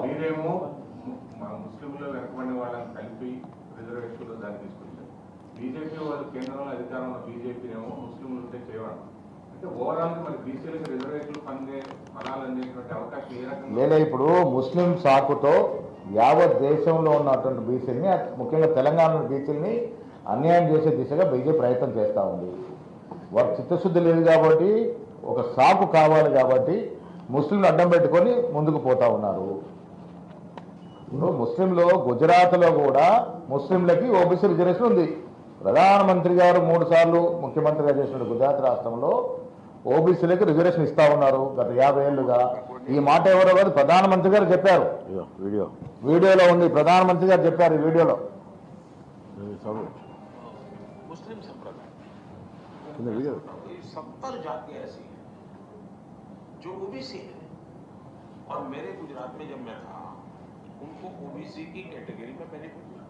మీరేమో ముస్లింలు వెనకబడిన వాళ్ళని కలిపి రిజర్వేషన్లు దాన్ని తీసుకొచ్చారు. బీజేపీ వాళ్ళు కేంద్రంలో అధికారంలో బీజేపీనేమో ముస్లింలు ఉంటే చేయవాలి. అంటే ఓవరాల్ మరి బీసీలకు రిజర్వేషన్లు ఫలాలు అందేటువంటి అవకాశం ఏ రకంగా? లేదా ఇప్పుడు ముస్లిం సాకుతో యావత్ దేశంలో ఉన్నటువంటి బీసీని, ముఖ్యంగా తెలంగాణ బీసీని అన్యాయం చేసే దిశగా బీజేపీ ప్రయత్నం చేస్తూ ఉంది. వారికి చిత్తశుద్ధి లేదు కాబట్టి, ఒక సాకు కావాలి కాబట్టి ముస్లింలు అడ్డం పెట్టుకొని ముందుకు పోతా ఉన్నారు. ఇప్పుడు ముస్లింలో గుజరాత్లో కూడా ముస్లింలకి ఓబీసీ రిజర్వేషన్ ఉంది. ప్రధానమంత్రి గారు 3 సార్లు ముఖ్యమంత్రిగా చేసిన గుజరాత్ రాష్ట్రంలో ఓబీసీలకు రిజర్వేషన్ ఇస్తా ఉన్నారు గత 50 ఏళ్లుగా. ఈ మాట ఎవరో కాదు, ప్రధానమంత్రి గారు చెప్పారు. వీడియోలో ఉంది, ప్రధానమంత్రి గారు చెప్పారు ఈ వీడియోలో. मुस्लिम संप्रदाय 70 जातियां ऐसी हैं जो ओबीसी है, और मेरे गुजरात में जब मैं था उनको ओबीसी की कैटेगरी में बेनिफिट मिला,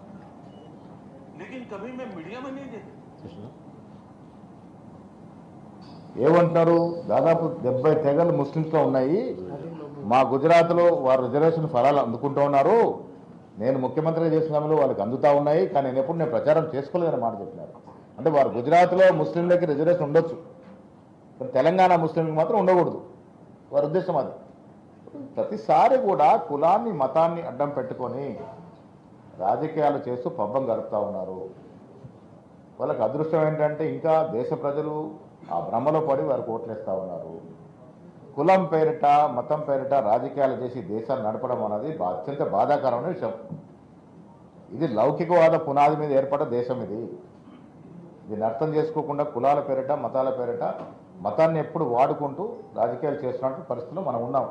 लेकिन कभी मैं मीडिया में नहीं देखा। ఏమంటున్నారు, దాదాపు 70 తెగలు ముస్లింస్లో ఉన్నాయి, మా గుజరాత్లో వారు రిజర్వేషన్ ఫలాలు అందుకుంటూ ఉన్నారు, నేను ముఖ్యమంత్రిగా చేసిన సమయంలో వాళ్ళకి అందుతూ ఉన్నాయి, కానీ నేను ప్రచారం చేసుకోలేదని మాట చెప్పినారు. అంటే వారు గుజరాత్లో ముస్లింలకి రిజర్వేషన్ ఉండొచ్చు, తెలంగాణ ముస్లింలకు మాత్రం ఉండకూడదు, వారి ఉద్దేశం అది. ప్రతిసారి కూడా కులాన్ని మతాన్ని అడ్డం పెట్టుకొని రాజకీయాలు చేస్తూ పబ్బం గడుపుతూ ఉన్నారు. వాళ్ళకి అదృష్టం ఏంటంటే ఇంకా దేశ ప్రజలు ఆ భ్రమలో పడి వారికి ఓట్లేస్తూ ఉన్నారు. కులం పేరిట మతం పేరిట రాజకీయాలు చేసి దేశాన్ని నడపడం అనేది అత్యంత బాధాకరమైన విషయం. ఇది లౌకికవాద పునాది మీద ఏర్పడ్డ దేశం ఇది. దీన్ని అర్థం చేసుకోకుండా కులాల పేరిట మతాల పేరిట మతాన్ని ఎప్పుడు వాడుకుంటూ రాజకీయాలు చేస్తున్న పరిస్థితుల్లో మనం ఉన్నాం.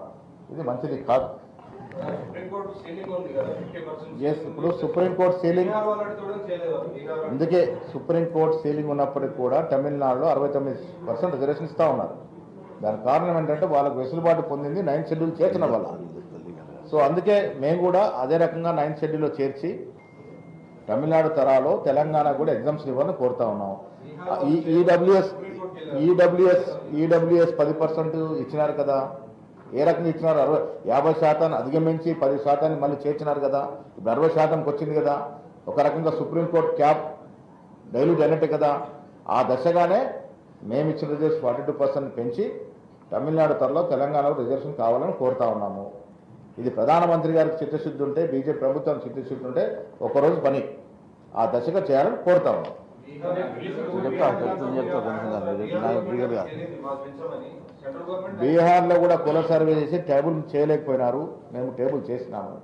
ఇది మంచిది కాదు. ఇప్పుడు సుప్రీంకోర్టు సీలింగ్, అందుకే సుప్రీంకోర్టు సీలింగ్ ఉన్నప్పటికీ కూడా తమిళనాడులో 69% రిజర్వేషన్ ఇస్తూ ఉన్నారు. దానికి కారణం ఏంటంటే వాళ్ళకు వెసులుబాటు పొందింది 9th షెడ్యూల్ చేర్చిన వల్ల. సో అందుకే మేము కూడా అదే రకంగా 9th షెడ్యూల్లో చేర్చి తమిళనాడు తరాలో తెలంగాణ కూడా ఎగ్జామ్స్ ఇవ్వాలని కోరుతా ఉన్నాం. ఈడబ్ల్యూఎస్ 10% ఇచ్చినారు కదా, ఏ రకంగా ఇచ్చినారు? 50% అధిగమించి 10% మళ్ళీ చేర్చినారు కదా, ఇప్పుడు 60%కి వచ్చింది కదా. ఒక రకంగా సుప్రీంకోర్టు క్యాప్ డైల్యూట్ అయినట్టే కదా. ఆ దశగానే మేము ఇచ్చిన రిజర్వేషన్ 42% పెంచి తమిళనాడు త్వరలో తెలంగాణలో రిజర్వేషన్ కావాలని కోరుతా ఉన్నాము. ఇది ప్రధానమంత్రి గారికి చిత్తశుద్ధి ఉంటే, బీజేపీ ప్రభుత్వం చిత్తశుద్ధి ఉంటే ఒకరోజు పని ఆ దశగా చేయాలని కోరుతా ఉన్నాం. బీహార్లో కూడా కుల సర్వే చేసి టేబుల్ చేయలేకపోయినారు, మేము టేబుల్ చేసినాము.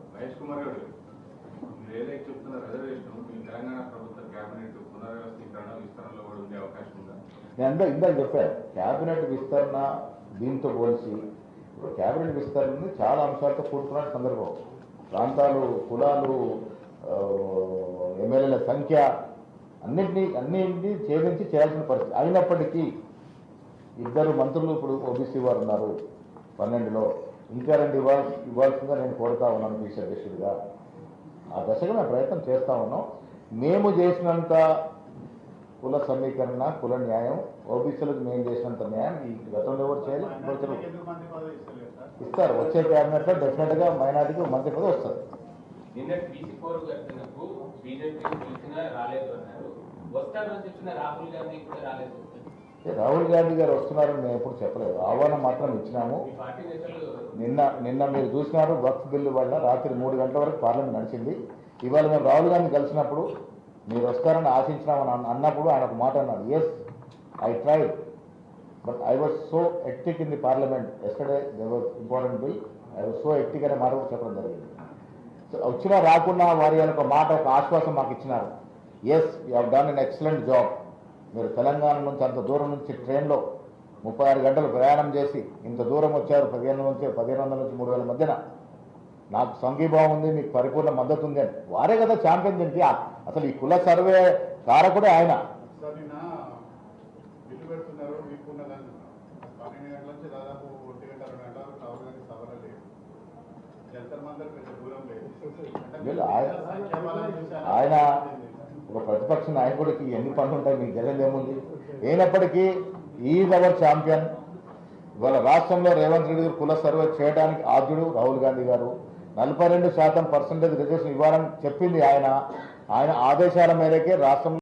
నేను ఇందాక చెప్పాను, క్యాబినెట్ విస్తరణ దీంతో పోల్చి క్యాబినెట్ విస్తరణ చాలా అంశాలతో కూడుకున్న సందర్భం. ప్రాంతాలు, కులాలు, ఎమ్మెల్యేల సంఖ్య అన్నింటినీ ఛేదించి చేయాల్సిన పరిస్థితి. అయినప్పటికీ 2 మంత్రులు ఇప్పుడు ఓబీసీ వారు ఉన్నారు 12లో, ఇంకా 2 ఇవ్వాల్సిందిగా నేను కోరుతా ఉన్నాను పీసీ అధ్యక్షుడిగా. ఆ దశగా మేము ప్రయత్నం చేస్తూ ఉన్నాం. మేము చేసినంత కుల సమీకరణ, కుల న్యాయం ఓబీసీలకు మేము చేసినంత న్యాయం ఈ గతంలో ఎవరు చేయాలి, ఇస్తారు. వచ్చే క్యాబినెట్లో డెఫినెట్గా మైనారిటీకి మంత్రి పదవి వస్తుంది. రాహుల్ గాంధీ గారు వస్తున్నారని మేము ఎప్పుడు చెప్పలేదు, ఆహ్వానం మాత్రం ఇచ్చినాము. నిన్న మీరు చూసినారు, వక్ఫ్ బిల్లు వల్ల రాత్రి 3 గంటల వరకు పార్లమెంట్ నడిచింది. ఇవాళ మేము రాహుల్ గాంధీ కలిసినప్పుడు మీరు వస్తారని ఆశించినామని అన్నప్పుడు ఆయన ఒక మాట అన్నారు, yes I tried but I was so hectic in the parliament yesterday they was important bill, I was so hectic అనే మాట కూడా చెప్పడం జరిగింది. సో వచ్చినా రాకున్నా వారి ఒక మాట, ఒక ఆశ్వాసం మాకు ఇచ్చినారు. Yes you have done an excellent job. మీరు తెలంగాణ నుంచి అంత దూరం నుంచి ట్రైన్లో 36 గంటలు ప్రయాణం చేసి ఇంత దూరం వచ్చారు, 1500 నుంచి 3000 మధ్యన. నాకు సంఘీభావం ఉంది, మీకు పరిపూర్ణ మద్దతు ఉంది అని వారే కదా ఛాంపియన్. దీనికి అసలు ఈ కుల సర్వే కారకుడే ఆయన. ఆయన ఒక ప్రతిపక్ష నాయకుడికి ఎన్ని పనులు ఉంటాయి, మీకు తెలియదు ఏముంది. అయినప్పటికీ ఈజ్ అవర్ ఛాంపియన్. ఇవాళ రాష్ట్రంలో రేవంత్ రెడ్డి గారు కుల సర్వే చేయడానికి ఆద్యుడు రాహుల్ గాంధీ గారు. 42% పర్సెంటేజ్ రిజర్వేషన్ ఇవ్వాలని చెప్పింది ఆయన ఆదేశాల మేరకే రాష్ట్రంలో